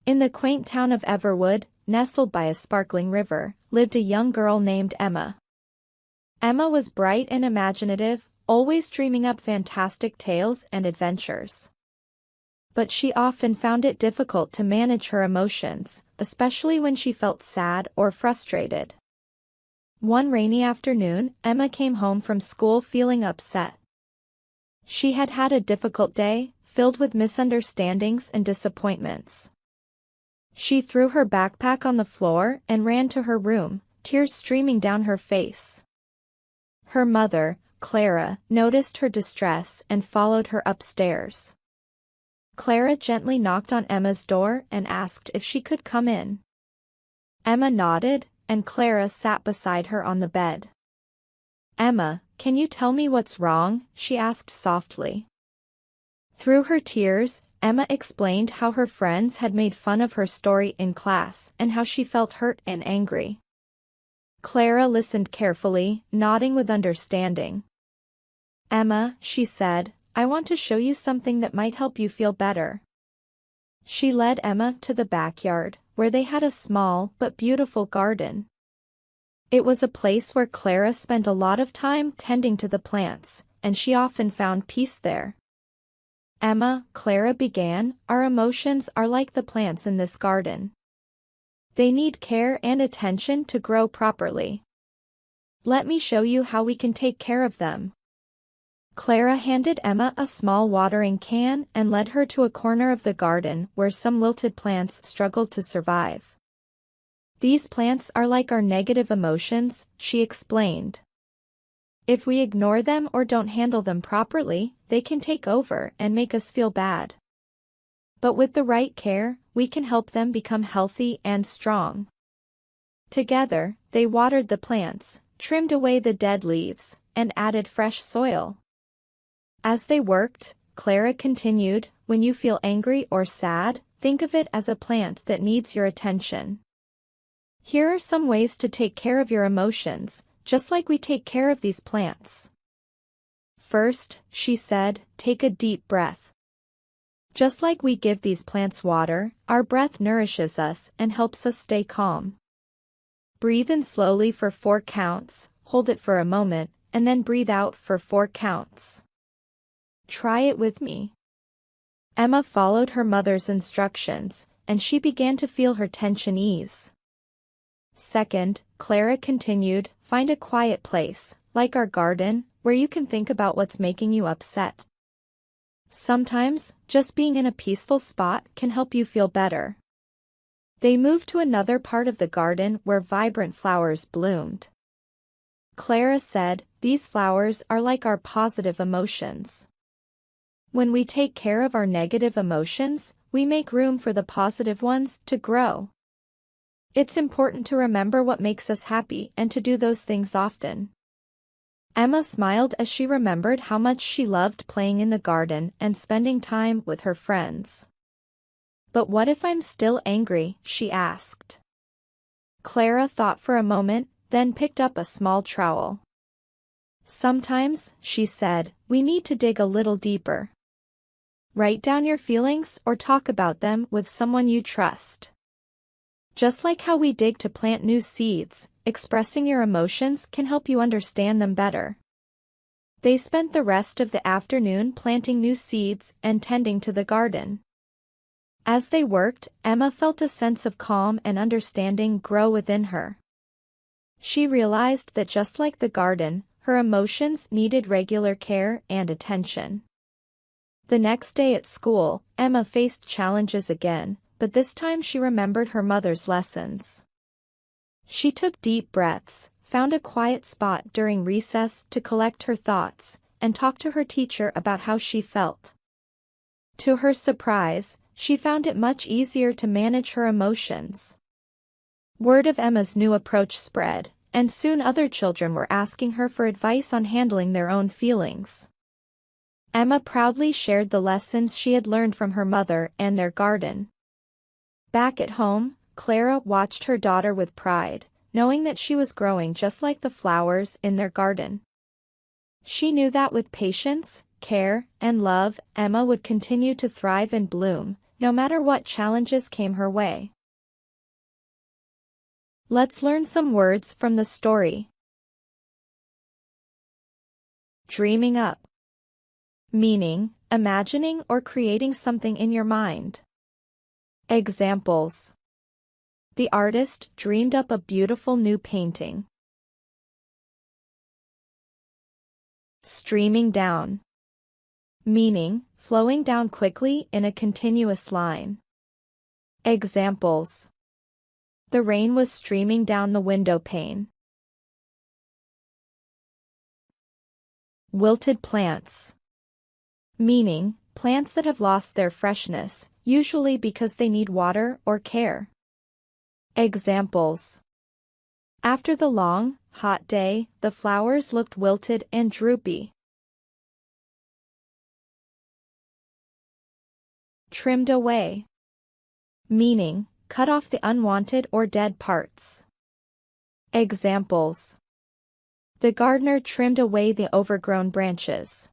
In the quaint town of Everwood, nestled by a sparkling river, lived a young girl named Emma. Emma was bright and imaginative, always dreaming up fantastic tales and adventures. But she often found it difficult to manage her emotions, especially when she felt sad or frustrated. One rainy afternoon, Emma came home from school feeling upset. She had had a difficult day, filled with misunderstandings and disappointments. She threw her backpack on the floor and ran to her room, tears streaming down her face. Her mother, Clara, noticed her distress and followed her upstairs. Clara gently knocked on Emma's door and asked if she could come in. Emma nodded, and Clara sat beside her on the bed. "Emma, can you tell me what's wrong?" she asked softly. Through her tears, Emma explained how her friends had made fun of her story in class and how she felt hurt and angry. Clara listened carefully, nodding with understanding. "Emma," she said, "I want to show you something that might help you feel better." She led Emma to the backyard, where they had a small but beautiful garden. It was a place where Clara spent a lot of time tending to the plants, and she often found peace there. "Emma," Clara began, "our emotions are like the plants in this garden. They need care and attention to grow properly. Let me show you how we can take care of them." Clara handed Emma a small watering can and led her to a corner of the garden where some wilted plants struggled to survive. "These plants are like our negative emotions," she explained. "If we ignore them or don't handle them properly, they can take over and make us feel bad. But with the right care, we can help them become healthy and strong." Together, they watered the plants, trimmed away the dead leaves, and added fresh soil. As they worked, Clara continued, "When you feel angry or sad, think of it as a plant that needs your attention. Here are some ways to take care of your emotions, just like we take care of these plants. First," she said, "take a deep breath. Just like we give these plants water, our breath nourishes us and helps us stay calm. Breathe in slowly for 4 counts, hold it for a moment, and then breathe out for 4 counts. Try it with me." Emma followed her mother's instructions, and she began to feel her tension ease. Second, Clara continued, "Find a quiet place, like our garden, where you can think about what's making you upset. Sometimes, just being in a peaceful spot can help you feel better." They moved to another part of the garden where vibrant flowers bloomed. Clara said, "These flowers are like our positive emotions. When we take care of our negative emotions, we make room for the positive ones to grow. It's important to remember what makes us happy and to do those things often." Emma smiled as she remembered how much she loved playing in the garden and spending time with her friends. "But what if I'm still angry?" she asked. Clara thought for a moment, then picked up a small trowel. "Sometimes," she said, "we need to dig a little deeper. Write down your feelings or talk about them with someone you trust. Just like how we dig to plant new seeds, expressing your emotions can help you understand them better." They spent the rest of the afternoon planting new seeds and tending to the garden. As they worked, Emma felt a sense of calm and understanding grow within her. She realized that just like the garden, her emotions needed regular care and attention. The next day at school, Emma faced challenges again, but this time she remembered her mother's lessons. She took deep breaths, found a quiet spot during recess to collect her thoughts, and talked to her teacher about how she felt. To her surprise, she found it much easier to manage her emotions. Word of Emma's new approach spread, and soon other children were asking her for advice on handling their own feelings. Emma proudly shared the lessons she had learned from her mother and their garden. Back at home, Clara watched her daughter with pride, knowing that she was growing just like the flowers in their garden. She knew that with patience, care, and love, Emma would continue to thrive and bloom, no matter what challenges came her way. Let's learn some words from the story. Dreaming up. Meaning, imagining or creating something in your mind. Examples. The artist dreamed up a beautiful new painting. Streaming down. Meaning, flowing down quickly in a continuous line. Examples. The rain was streaming down the window pane. Wilted plants. Meaning, plants that have lost their freshness, usually because they need water or care. Examples. After the long, hot day, the flowers looked wilted and droopy. Trimmed away. Meaning, cut off the unwanted or dead parts. Examples. The gardener trimmed away the overgrown branches.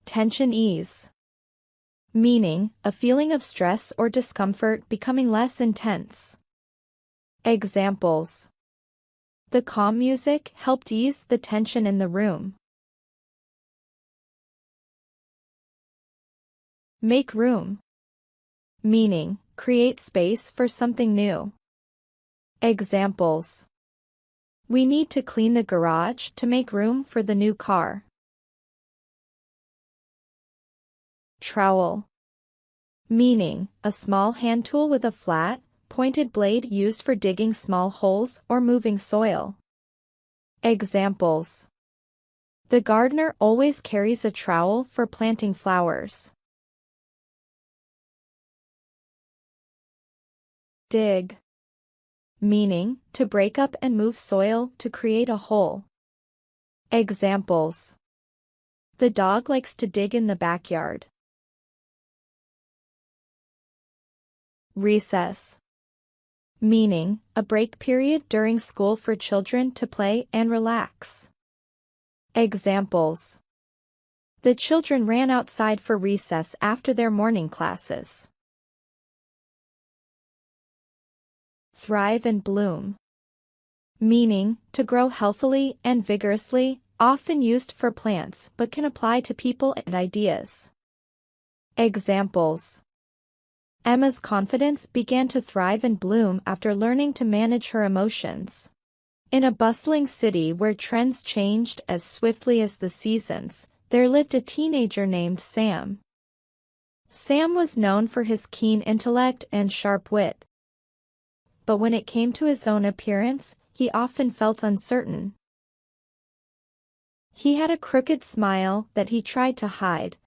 Tension ease. Meaning, a feeling of stress or discomfort becoming less intense. Examples. The calm music helped ease the tension in the room. Make room. Meaning, create space for something new. Examples. We need to clean the garage to make room for the new car. Trowel. Meaning, a small hand tool with a flat, pointed blade used for digging small holes or moving soil. Examples. The gardener always carries a trowel for planting flowers. Dig. Meaning, to break up and move soil to create a hole. Examples. The dog likes to dig in the backyard. Recess. Meaning, a break period during school for children to play and relax. Examples. The children ran outside for recess after their morning classes. Thrive and bloom. Meaning, to grow healthily and vigorously, often used for plants but can apply to people and ideas. Examples. Emma's confidence began to thrive and bloom after learning to manage her emotions. In a bustling city where trends changed as swiftly as the seasons, there lived a teenager named Sam. Sam was known for his keen intellect and sharp wit. But when it came to his own appearance, he often felt uncertain. He had a crooked smile that he tried to hide,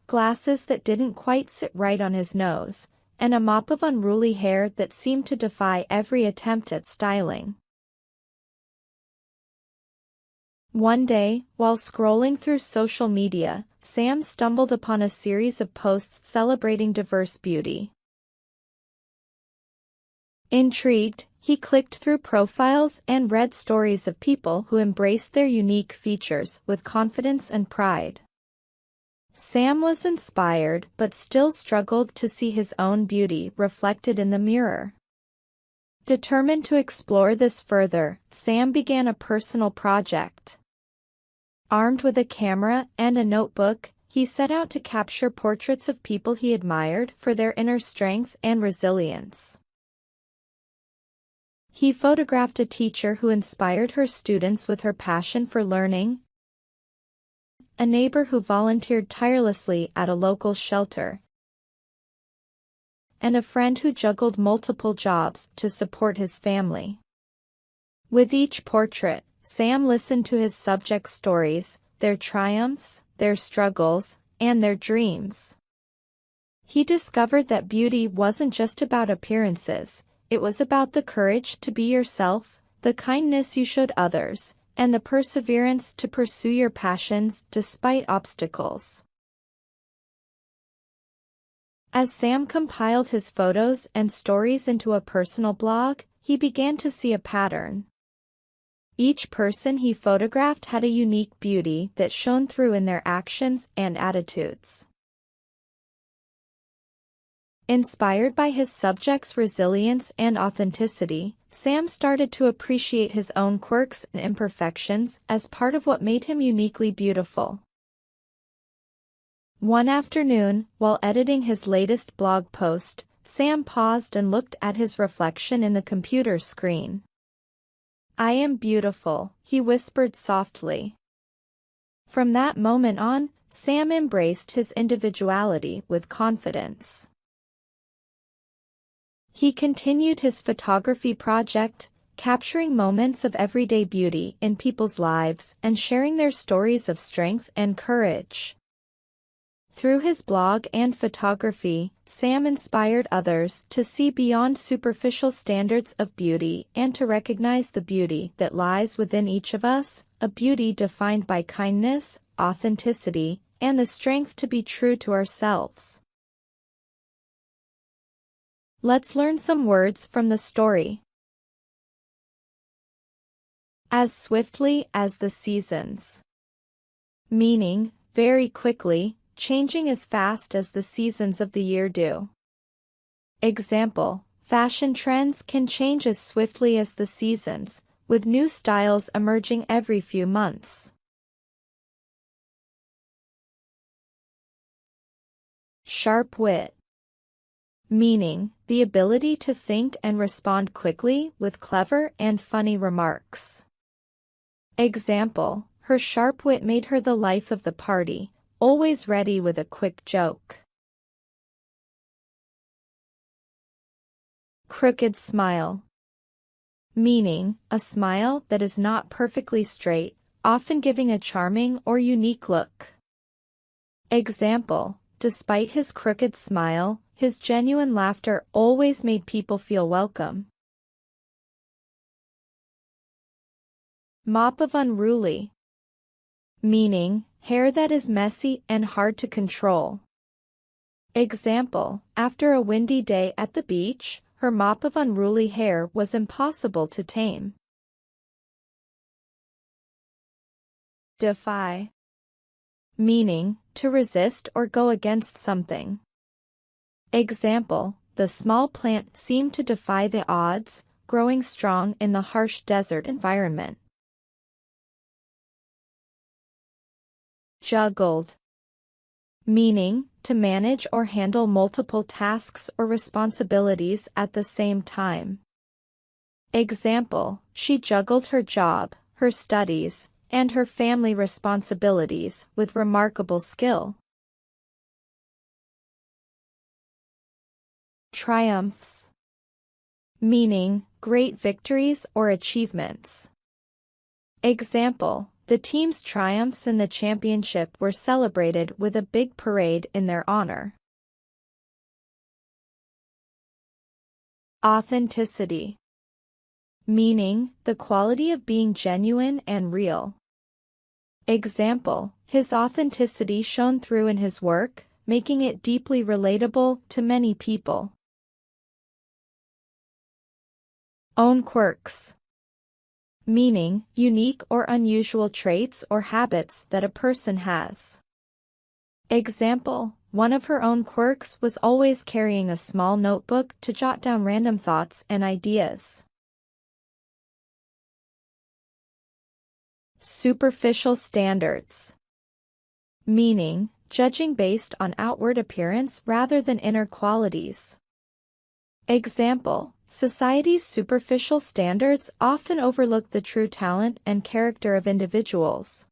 glasses that didn't quite sit right on his nose, and a mop of unruly hair that seemed to defy every attempt at styling. One day, while scrolling through social media, Sam stumbled upon a series of posts celebrating diverse beauty. Intrigued, he clicked through profiles and read stories of people who embraced their unique features with confidence and pride. Sam was inspired but still struggled to see his own beauty reflected in the mirror. Determined to explore this further, Sam began a personal project. Armed with a camera and a notebook, he set out to capture portraits of people he admired for their inner strength and resilience. He photographed a teacher who inspired her students with her passion for learning, a neighbor who volunteered tirelessly at a local shelter, and a friend who juggled multiple jobs to support his family. With each portrait, Sam listened to his subjects' stories, their triumphs, their struggles, and their dreams. He discovered that beauty wasn't just about appearances, it was about the courage to be yourself, the kindness you showed others, and the perseverance to pursue your passions despite obstacles. As Sam compiled his photos and stories into a personal blog, he began to see a pattern. Each person he photographed had a unique beauty that shone through in their actions and attitudes. Inspired by his subjects' resilience and authenticity, Sam started to appreciate his own quirks and imperfections as part of what made him uniquely beautiful. One afternoon, while editing his latest blog post, Sam paused and looked at his reflection in the computer screen. "I am beautiful," he whispered softly. From that moment on, Sam embraced his individuality with confidence. He continued his photography project, capturing moments of everyday beauty in people's lives and sharing their stories of strength and courage. Through his blog and photography, Sam inspired others to see beyond superficial standards of beauty and to recognize the beauty that lies within each of us, a beauty defined by kindness, authenticity, and the strength to be true to ourselves. Let's learn some words from the story. As swiftly as the seasons. Meaning, very quickly, changing as fast as the seasons of the year do. Example, fashion trends can change as swiftly as the seasons, with new styles emerging every few months. Sharp wit. Meaning, the ability to think and respond quickly with clever and funny remarks. Example, her sharp wit made her the life of the party, always ready with a quick joke. Crooked smile. Meaning, a smile that is not perfectly straight, often giving a charming or unique look. Example, despite his crooked smile, his genuine laughter always made people feel welcome. Mop of unruly. Meaning, hair that is messy and hard to control. Example, after a windy day at the beach, her mop of unruly hair was impossible to tame. Defy. Meaning, to resist or go against something. Example, the small plant seemed to defy the odds, growing strong in the harsh desert environment. Juggled. Meaning, to manage or handle multiple tasks or responsibilities at the same time. Example, she juggled her job, her studies, and her family responsibilities with remarkable skill. Triumphs. Meaning, great victories or achievements. Example, the team's triumphs in the championship were celebrated with a big parade in their honor. Authenticity. Meaning, the quality of being genuine and real. Example, his authenticity shone through in his work, making it deeply relatable to many people. Own quirks. Meaning, unique or unusual traits or habits that a person has. Example, one of her own quirks was always carrying a small notebook to jot down random thoughts and ideas. Superficial standards. Meaning, judging based on outward appearance rather than inner qualities. Example, society's superficial standards often overlook the true talent and character of individuals.